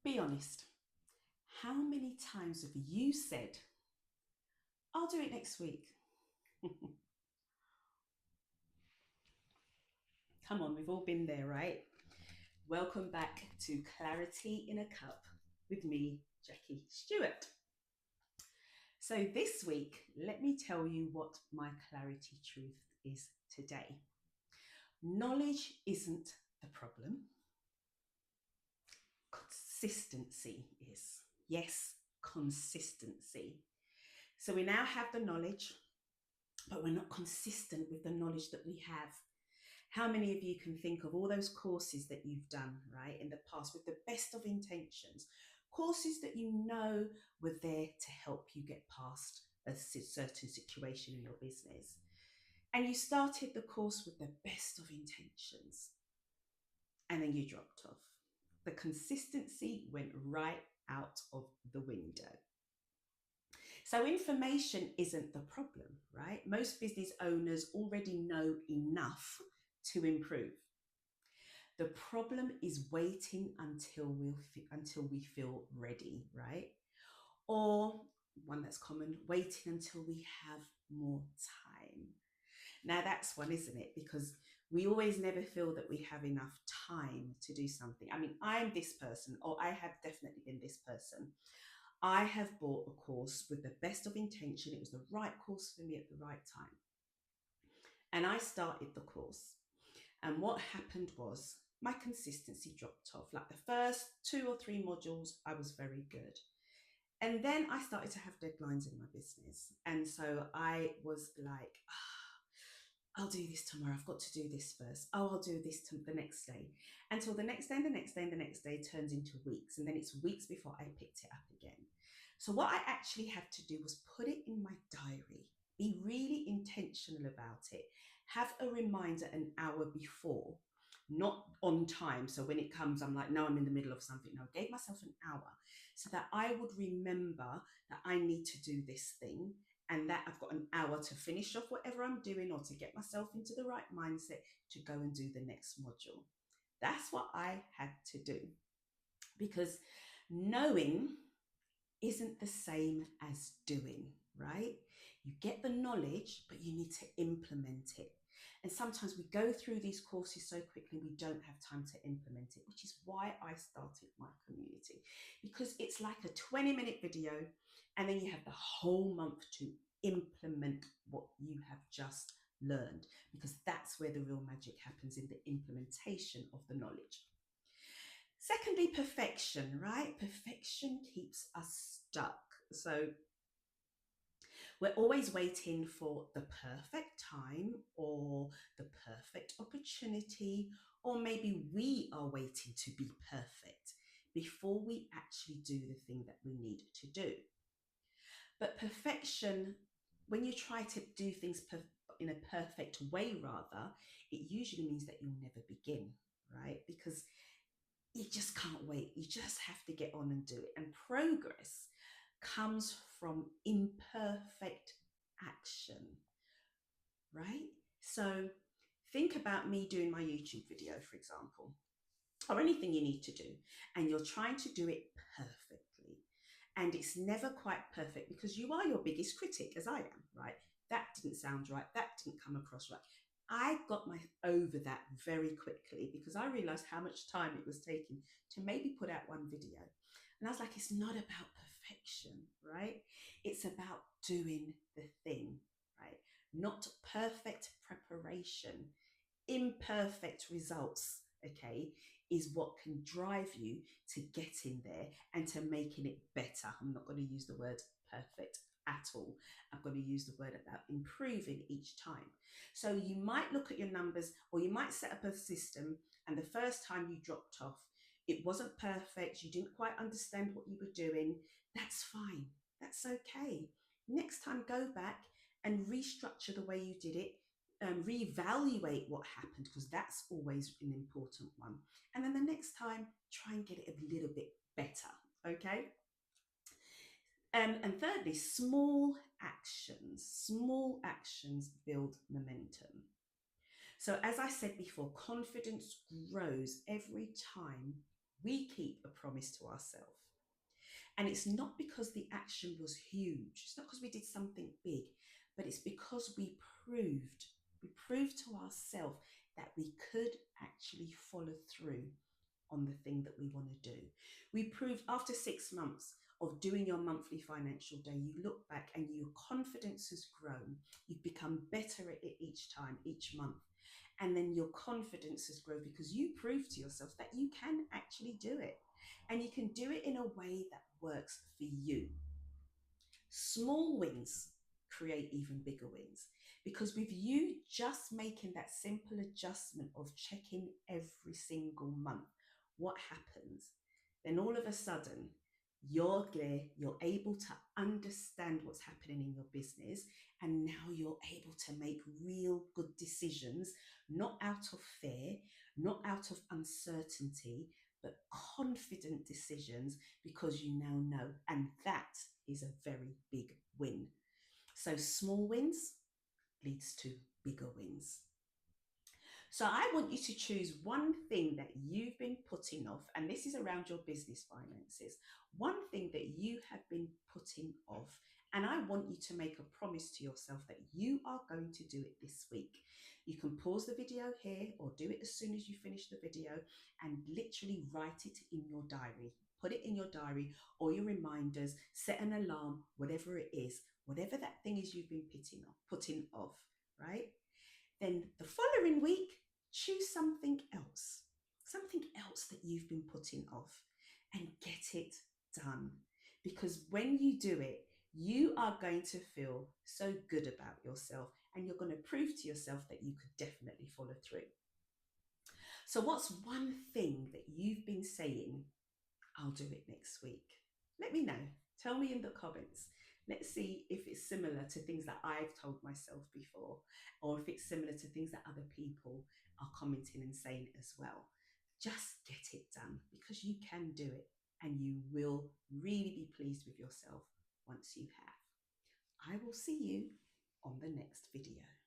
Be honest. How many times have you said, I'll do it next week? Come on, we've all been there, right? Welcome back to Clarity in a Cup with me, Jackie Stewart. So, this week, let me tell you what my clarity truth is today. Knowledge isn't the problem, consistency is. Yes, consistency. So, we now have the knowledge, but we're not consistent with the knowledge that we have. How many of you can think of all those courses that you've done, right, in the past with the best of intentions? Courses that you know were there to help you get past a certain situation in your business. And you started the course with the best of intentions, and then you dropped off. The consistency went right out of the window. So, information isn't the problem, right? Most business owners already know enough to improve. The problem is waiting until we feel ready, right? Or one that's common, waiting until we have more time. Now that's one, isn't it? Because we always never feel that we have enough time to do something. I mean, I'm this person, or I have definitely been this person. I have bought a course with the best of intention. It was the right course for me at the right time. And I started the course. And what happened was my consistency dropped off. Like the first 2 or 3 modules, I was very good. And then I started to have deadlines in my business. And so I was like, I'll do this tomorrow. I've got to do this first. Oh, I'll do this the next day. Until the next day, and the next day, and the next day turns into weeks. And then it's weeks before I picked it up again. So what I actually had to do was put it in my diary, be really intentional about it, have a reminder an hour before, not on time. So when it comes, I'm like, no, I'm in the middle of something. No, I gave myself an hour so that I would remember that I need to do this thing and that I've got an hour to finish off whatever I'm doing or to get myself into the right mindset to go and do the next module. That's what I had to do because knowing isn't the same as doing, right? You get the knowledge, but you need to implement it. And sometimes we go through these courses so quickly, we don't have time to implement it, which is why I started my community. Because it's like a 20-minute video, and then you have the whole month to implement what you have just learned, because that's where the real magic happens, in the implementation of the knowledge. Secondly, perfection, right? Perfection keeps us stuck. So we're always waiting for the perfect time or the perfect opportunity, or maybe we are waiting to be perfect before we actually do the thing that we need to do. But perfection, when you try to do things in a perfect way, rather, it usually means that you'll never begin, right? Because you just can't wait. You just have to get on and do it. And progress comes from imperfect action, right? So think about me doing my YouTube video, for example, or anything you need to do, and you're trying to do it perfectly. And it's never quite perfect because you are your biggest critic, as I am, right? That didn't sound right. That didn't come across right. I got over that very quickly because I realized how much time it was taking to maybe put out one video. And I was like, it's not about perfection, right? It's about doing the thing, right? Not perfect preparation. Imperfect results, okay, is what can drive you to get in there and to making it better. I'm not going to use the word perfect at all. I'm going to use the word about improving each time. So you might look at your numbers, or you might set up a system, and the first time you dropped off, it wasn't perfect, you didn't quite understand what you were doing. That's fine. That's okay. Next time, go back and restructure the way you did it, reevaluate what happened, because that's always an important one. And then the next time, try and get it a little bit better. Okay. And thirdly, small actions build momentum. So as I said before, confidence grows every time We keep a promise to ourselves. And it's not because the action was huge. It's not because we did something big, but it's because we proved to ourselves that we could actually follow through on the thing that we want to do. We proved after 6 months of doing your monthly financial day, you look back and your confidence has grown. You've become better at it each time, each month. And then your confidence has grown because you proved to yourself that you can actually do it. And you can do it in a way that works for you. Small wins create even bigger wins, because with you just making that simple adjustment of checking every single month, what happens? Then all of a sudden, you're clear, you're able to understand what's happening in your business, and now you're able to make real good decisions, not out of fear, not out of uncertainty, but confident decisions, because you now know. And that is a very big win. So small wins leads to bigger wins. So I want you to choose one thing that you've been putting off, and this is around your business finances. One thing that you have been putting off, and I want you to make a promise to yourself that you are going to do it this week. You can pause the video here or do it as soon as you finish the video and literally write it in your diary. Put it in your diary or your reminders, set an alarm, whatever it is, whatever that thing is you've been putting off, right? Then the following week, choose something else that you've been putting off, and get it done. Because when you do it, you are going to feel so good about yourself, and you're going to prove to yourself that you could definitely follow through. So, what's one thing that you've been saying, I'll do it next week? Let me know. Tell me in the comments. Let's see if it's similar to things that I've told myself before, or if it's similar to things that other people are commenting and saying as well. Just get it done, because you can do it, and you will really be pleased with yourself once you have. I will see you on the next video.